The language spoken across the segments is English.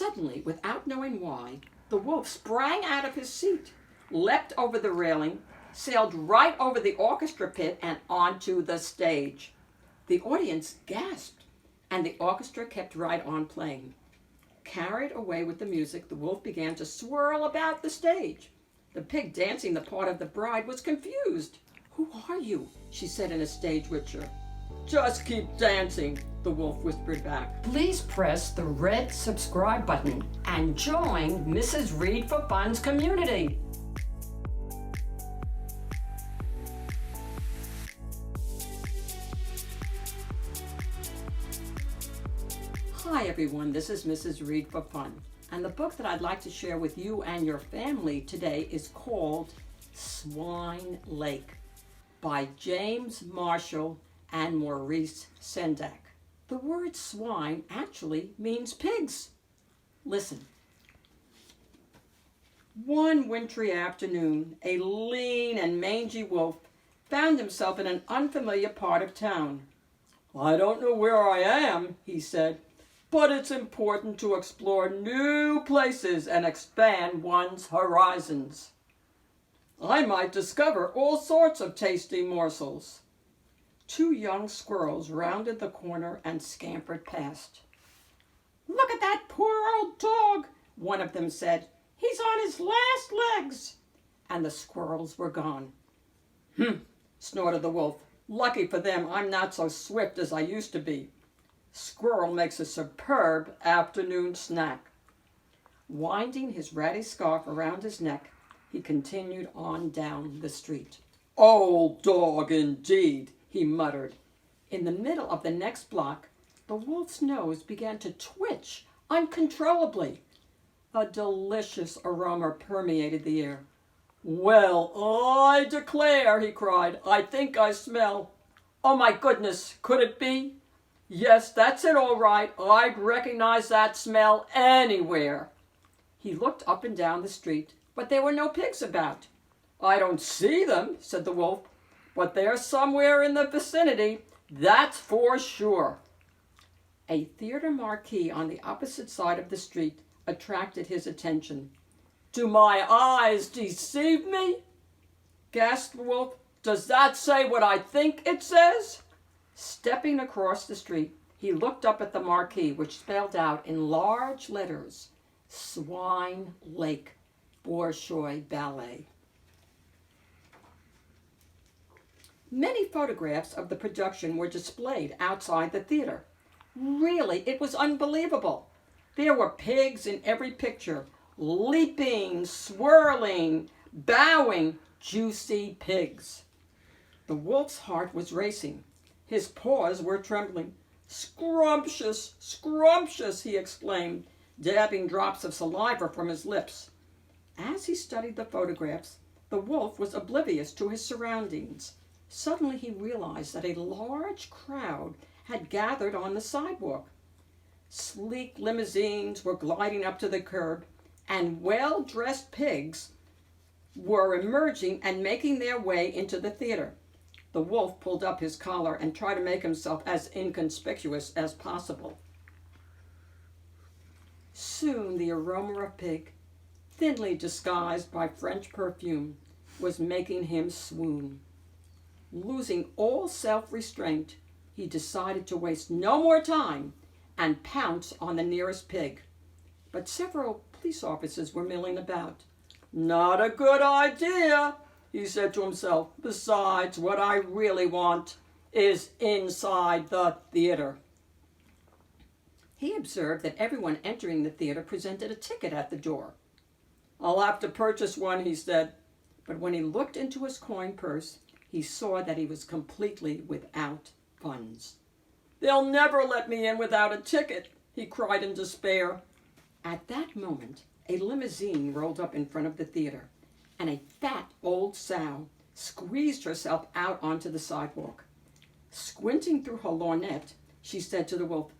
Suddenly, without knowing why, the wolf sprang out of his seat, leapt over the railing, sailed right over the orchestra pit and onto the stage. The audience gasped, and the orchestra kept right on playing. Carried away with the music, the wolf began to swirl about the stage. The pig dancing the part of the bride was confused. "Who are you?" she said in a stage whisper. "Just keep dancing," the wolf whispered back. Please press the red subscribe button and join Mrs. Read for Fun's community. Hi everyone, this is Mrs. Read for Fun, and the book that I'd like to share with you and your family today is called Swine Lake by James Marshall and Maurice Sendak. The word swine actually means pigs. Listen. One wintry afternoon, a lean and mangy wolf found himself in an unfamiliar part of town. "I don't know where I am," he said, "but it's important to explore new places and expand one's horizons. I might discover all sorts of tasty morsels." Two young squirrels rounded the corner and scampered past. "Look at that poor old dog," one of them said. "He's on his last legs." And the squirrels were gone. Snorted the wolf. "Lucky for them, I'm not so swift as I used to be. Squirrel makes a superb afternoon snack." Winding his ratty scarf around his neck, he continued on down the street. "Old dog indeed," he muttered. In the middle of the next block, the wolf's nose began to twitch uncontrollably. A delicious aroma permeated the air. "Well, I declare," he cried, "I think I smell. Oh my goodness, could it be? Yes, that's it all right. I'd recognize that smell anywhere." He looked up and down the street, but there were no pigs about. "I don't see them," said the wolf, "but they're somewhere in the vicinity, that's for sure." A theater marquee on the opposite side of the street attracted his attention. "Do my eyes deceive me?" gasped the wolf. "Does that say what I think it says?" Stepping across the street, he looked up at the marquee, which spelled out in large letters, Swine Lake, Bolshoi Ballet. Many photographs of the production were displayed outside the theater. Really, it was unbelievable. There were pigs in every picture, leaping, swirling, bowing, juicy pigs. The wolf's heart was racing. His paws were trembling. "Scrumptious, scrumptious," he exclaimed, dabbing drops of saliva from his lips. As he studied the photographs, the wolf was oblivious to his surroundings. Suddenly he realized that a large crowd had gathered on the sidewalk. Sleek limousines were gliding up to the curb, and well-dressed pigs were emerging and making their way into the theater. The wolf pulled up his collar and tried to make himself as inconspicuous as possible. Soon the aroma of pig, thinly disguised by French perfume, was making him swoon. Losing all self-restraint, he decided to waste no more time and pounce on the nearest pig. But several police officers were milling about. "Not a good idea," he said to himself. "Besides, what I really want is inside the theater." He observed that everyone entering the theater presented a ticket at the door. "I'll have to purchase one," he said. But when he looked into his coin purse, he saw that he was completely without funds. "They'll never let me in without a ticket," he cried in despair. At that moment, a limousine rolled up in front of the theater, and a fat old sow squeezed herself out onto the sidewalk. Squinting through her lorgnette, she said to the wolf,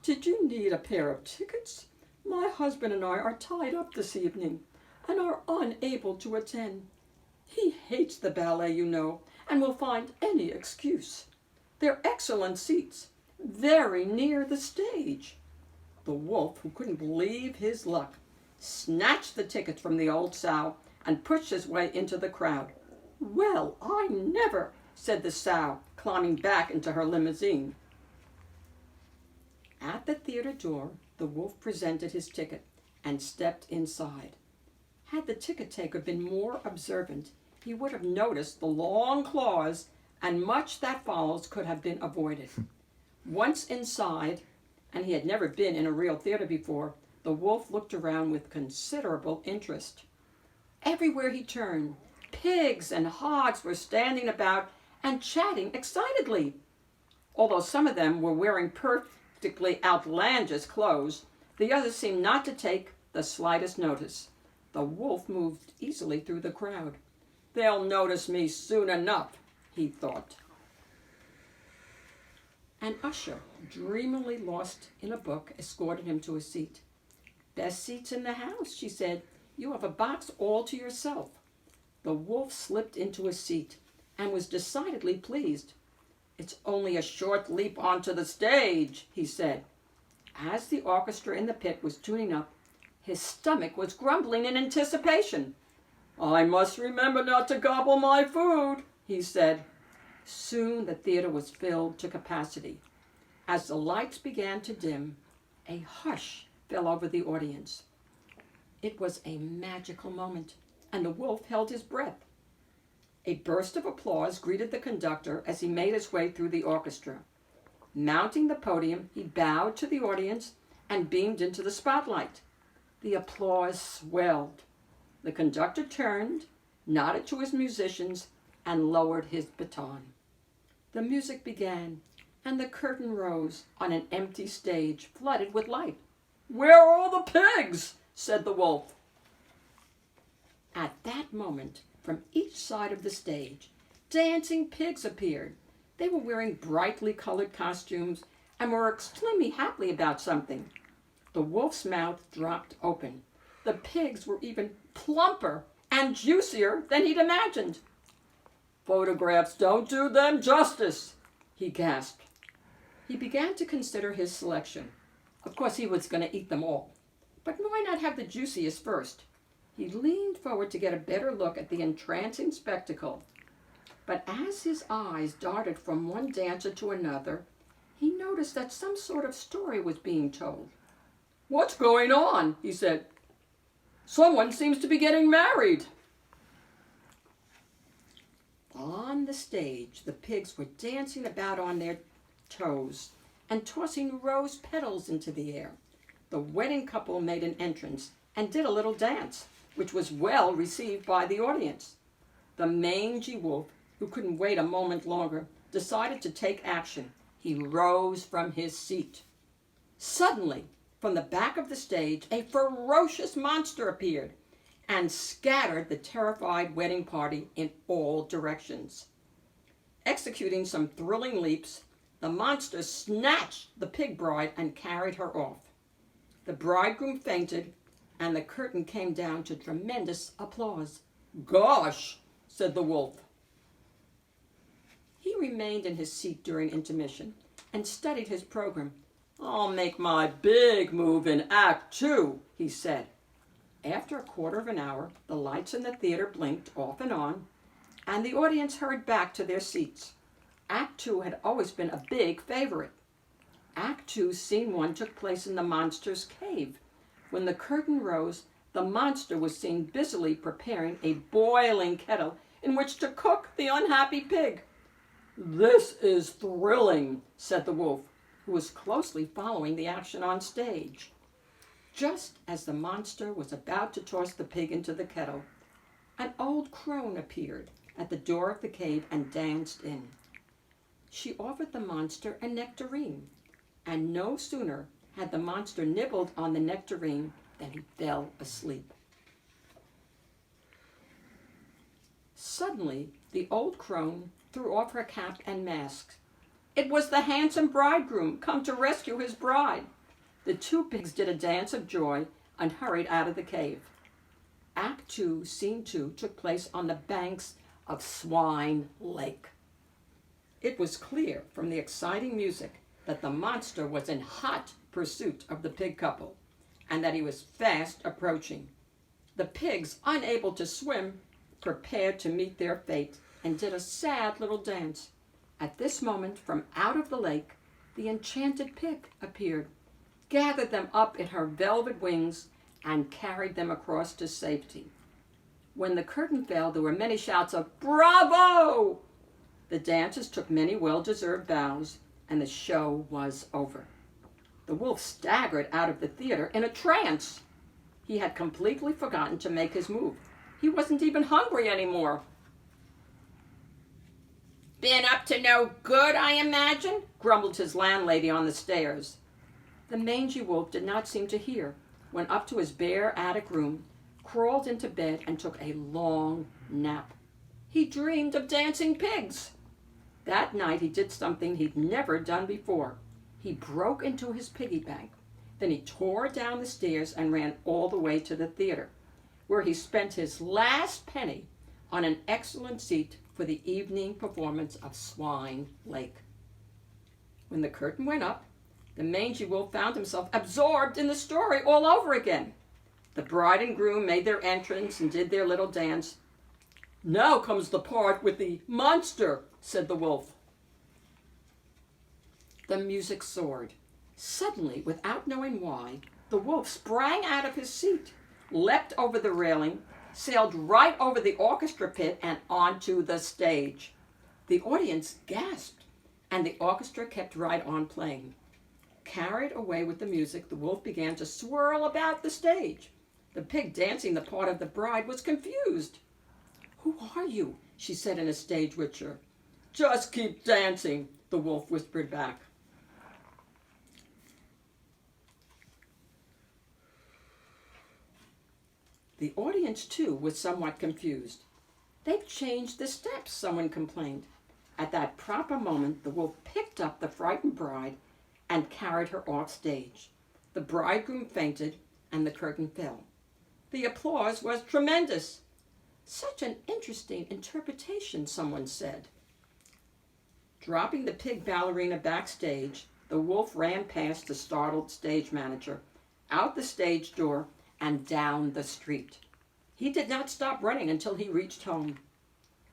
"Did you need a pair of tickets? My husband and I are tied up this evening and are unable to attend. He hates the ballet, you know, and will find any excuse. They're excellent seats, very near the stage." The wolf, who couldn't believe his luck, snatched the tickets from the old sow and pushed his way into the crowd. "Well, I never," said the sow, climbing back into her limousine. At the theater door, the wolf presented his ticket and stepped inside. Had the ticket taker been more observant, he would have noticed the long claws, and much that follows could have been avoided. Once inside, and he had never been in a real theater before, the wolf looked around with considerable interest. Everywhere he turned, pigs and hogs were standing about and chatting excitedly. Although some of them were wearing perfectly outlandish clothes, the others seemed not to take the slightest notice. The wolf moved easily through the crowd. "They'll notice me soon enough," he thought. An usher, dreamily lost in a book, escorted him to a seat. "Best seats in the house," she said. "You have a box all to yourself." The wolf slipped into a seat and was decidedly pleased. "It's only a short leap onto the stage," he said. As the orchestra in the pit was tuning up, his stomach was grumbling in anticipation. "I must remember not to gobble my food," he said. Soon the theater was filled to capacity. As the lights began to dim, a hush fell over the audience. It was a magical moment, and the wolf held his breath. A burst of applause greeted the conductor as he made his way through the orchestra. Mounting the podium, he bowed to the audience and beamed into the spotlight. The applause swelled. The conductor turned, nodded to his musicians, and lowered his baton. The music began, and the curtain rose on an empty stage flooded with light. "Where are all the pigs?" said the wolf. At that moment, from each side of the stage, dancing pigs appeared. They were wearing brightly colored costumes and were extremely happy about something. The wolf's mouth dropped open. The pigs were even plumper and juicier than he'd imagined. "Photographs don't do them justice," he gasped. He began to consider his selection. Of course, he was going to eat them all. But why not have the juiciest first? He leaned forward to get a better look at the entrancing spectacle. But as his eyes darted from one dancer to another, he noticed that some sort of story was being told. "What's going on?" he said. "Someone seems to be getting married." On the stage, the pigs were dancing about on their toes and tossing rose petals into the air. The wedding couple made an entrance and did a little dance, which was well received by the audience. The mangy wolf, who couldn't wait a moment longer, decided to take action. He rose from his seat. Suddenly, from the back of the stage, a ferocious monster appeared and scattered the terrified wedding party in all directions. Executing some thrilling leaps, the monster snatched the pig bride and carried her off. The bridegroom fainted, and the curtain came down to tremendous applause. "Gosh," said the wolf. He remained in his seat during intermission and studied his program. "I'll make my big move in Act 2, he said. After a quarter of an hour, the lights in the theater blinked off and on, and the audience hurried back to their seats. Act 2 had always been a big favorite. Act 2, Scene 1, took place in the monster's cave. When the curtain rose, the monster was seen busily preparing a boiling kettle in which to cook the unhappy pig. "This is thrilling," said the wolf, who was closely following the action on stage. Just as the monster was about to toss the pig into the kettle, an old crone appeared at the door of the cave and danced in. She offered the monster a nectarine, and no sooner had the monster nibbled on the nectarine than he fell asleep. Suddenly, the old crone threw off her cap and mask. It was the handsome bridegroom come to rescue his bride. The two pigs did a dance of joy and hurried out of the cave. Act 2, Scene 2 took place on the banks of Swine Lake. It was clear from the exciting music that the monster was in hot pursuit of the pig couple, and that he was fast approaching. The pigs, unable to swim, prepared to meet their fate and did a sad little dance. At this moment, from out of the lake, the enchanted pig appeared, gathered them up in her velvet wings, and carried them across to safety. When the curtain fell, there were many shouts of "Bravo!" The dancers took many well-deserved bows, and the show was over. The wolf staggered out of the theater in a trance. He had completely forgotten to make his move. He wasn't even hungry anymore. "Been up to no good, I imagine," grumbled his landlady on the stairs. The mangy wolf did not seem to hear, went up to his bare attic room, crawled into bed, and took a long nap. He dreamed of dancing pigs. That night he did something he'd never done before. He broke into his piggy bank. Then he tore down the stairs and ran all the way to the theater, where he spent his last penny on an excellent seat for the evening performance of Swine Lake. When the curtain went up, the mangy wolf found himself absorbed in the story all over again. The bride and groom made their entrance and did their little dance. "Now comes the part with the monster," said the wolf. The music soared. Suddenly, without knowing why, the wolf sprang out of his seat, leapt over the railing, sailed right over the orchestra pit and onto the stage. The audience gasped, and the orchestra kept right on playing. Carried away with the music, the wolf began to swirl about the stage. The pig dancing the part of the bride was confused. "Who are you?" she said in a stage whisper. "Just keep dancing," the wolf whispered back. The audience, too, was somewhat confused. "They've changed the steps," someone complained. At that proper moment, the wolf picked up the frightened bride and carried her off stage. The bridegroom fainted, and the curtain fell. The applause was tremendous. "Such an interesting interpretation," someone said. Dropping the pig ballerina backstage, the wolf ran past the startled stage manager, out the stage door, and down the street. He did not stop running until he reached home.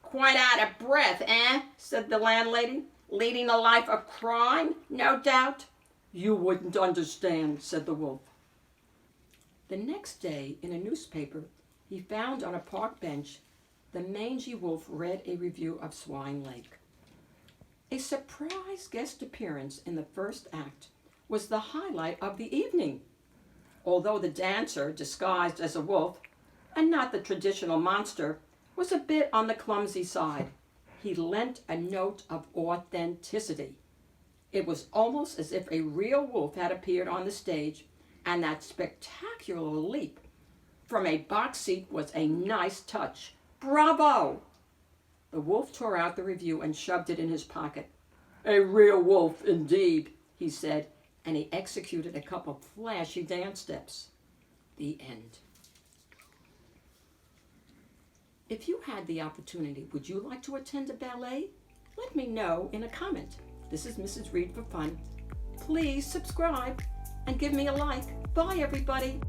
"Quite out of breath, eh?" said the landlady. "Leading a life of crime, no doubt." "You wouldn't understand," said the wolf. The next day, in a newspaper he found on a park bench, the mangy wolf read a review of Swine Lake. A surprise guest appearance in the first act was the highlight of the evening. Although the dancer, disguised as a wolf, and not the traditional monster, was a bit on the clumsy side, he lent a note of authenticity. It was almost as if a real wolf had appeared on the stage, and that spectacular leap from a box seat was a nice touch. "Bravo!" The wolf tore out the review and shoved it in his pocket. "A real wolf indeed," he said, and he executed a couple of flashy dance steps. The end. If you had the opportunity, would you like to attend a ballet? Let me know in a comment. This is Mrs. Reed for Fun. Please subscribe and give me a like. Bye, everybody.